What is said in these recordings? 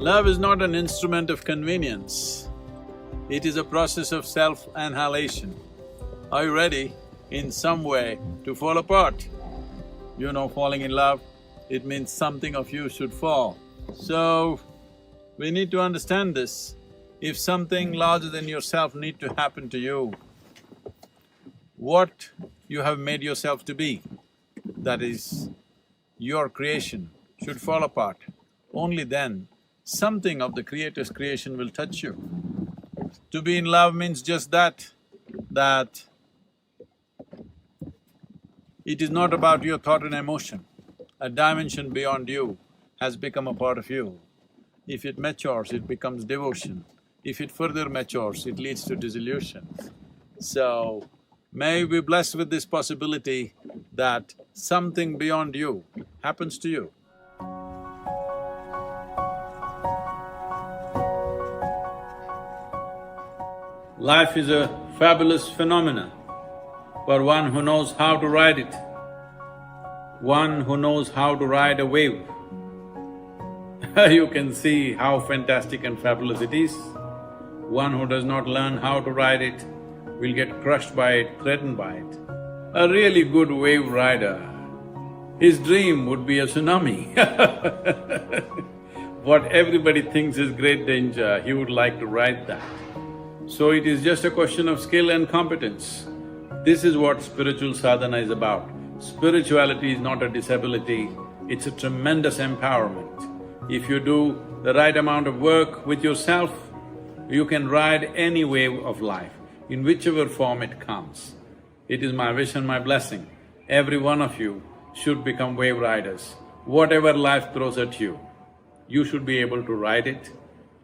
Love is not an instrument of convenience, it is a process of self-annihilation. Are you ready in some way to fall apart? You know, falling in love, it means something of you should fall. So, we need to understand this. If something larger than yourself need to happen to you, what you have made yourself to be, that is your creation, should fall apart. Only then something of the Creator's creation will touch you. To be in love means just that it is not about your thought and emotion. A dimension beyond you has become a part of you. If it matures, it becomes devotion. If it further matures, it leads to dissolution. So, may you be blessed with this possibility that something beyond you happens to you. Life is a fabulous phenomenon for one who knows how to ride it, one who knows how to ride a wave. You can see how fantastic and fabulous it is. One who does not learn how to ride it will get crushed by it, threatened by it. A really good wave rider, his dream would be a tsunami. What everybody thinks is great danger, he would like to ride that. So it is just a question of skill and competence. This is what spiritual sadhana is about. Spirituality is not a disability, it's a tremendous empowerment. If you do the right amount of work with yourself, you can ride any wave of life, in whichever form it comes. It is my wish and my blessing, every one of you should become wave riders. Whatever life throws at you, you should be able to ride it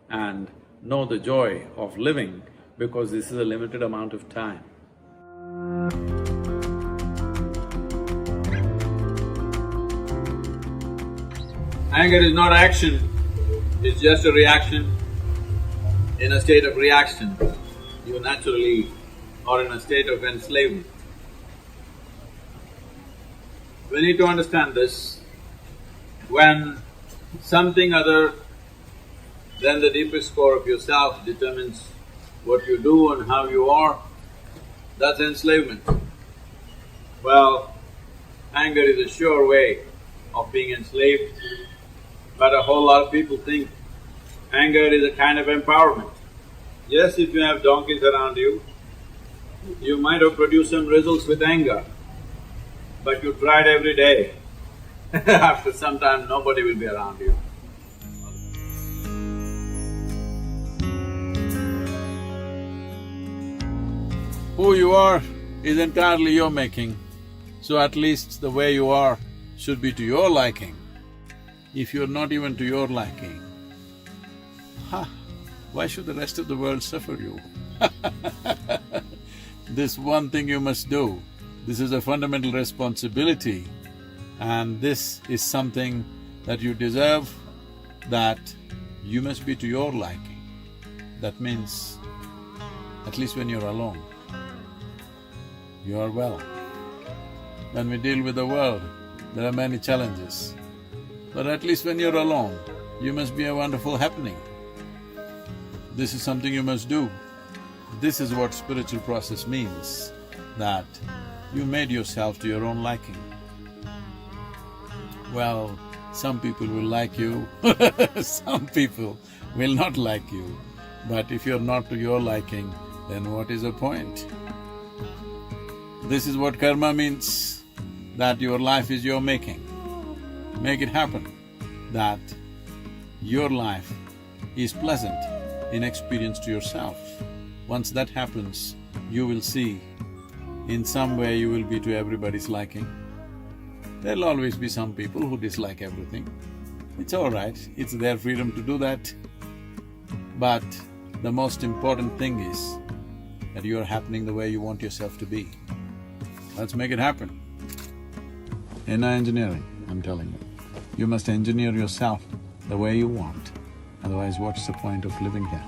and know the joy of living, because this is a limited amount of time. Anger is not action, it's just a reaction. In a state of reaction, you naturally are in a state of enslavement. We need to understand this. When something other than the deepest core of yourself determines what you do and how you are, that's enslavement. Well, anger is a sure way of being enslaved, but a whole lot of people think anger is a kind of empowerment. Yes, if you have donkeys around you, you might have produced some results with anger, but you tried every day. After some time, nobody will be around you. Who you are is entirely your making, so at least the way you are should be to your liking. If you're not even to your liking, why should the rest of the world suffer you? This one thing you must do, this is a fundamental responsibility, and this is something that you deserve, that you must be to your liking. That means, at least when you're alone, you are well. When we deal with the world, there are many challenges, but at least when you're alone, you must be a wonderful happening. This is something you must do. This is what spiritual process means, that you made yourself to your own liking. Well, some people will like you, some people will not like you, but if you're not to your liking, then what is the point? This is what karma means, that your life is your making. Make it happen, that your life is pleasant in experience to yourself. Once that happens, you will see, in some way you will be to everybody's liking. There'll always be some people who dislike everything. It's all right, it's their freedom to do that. But the most important thing is that you are happening the way you want yourself to be. Let's make it happen. In engineering, I'm telling you, you must engineer yourself the way you want, otherwise what's the point of living here?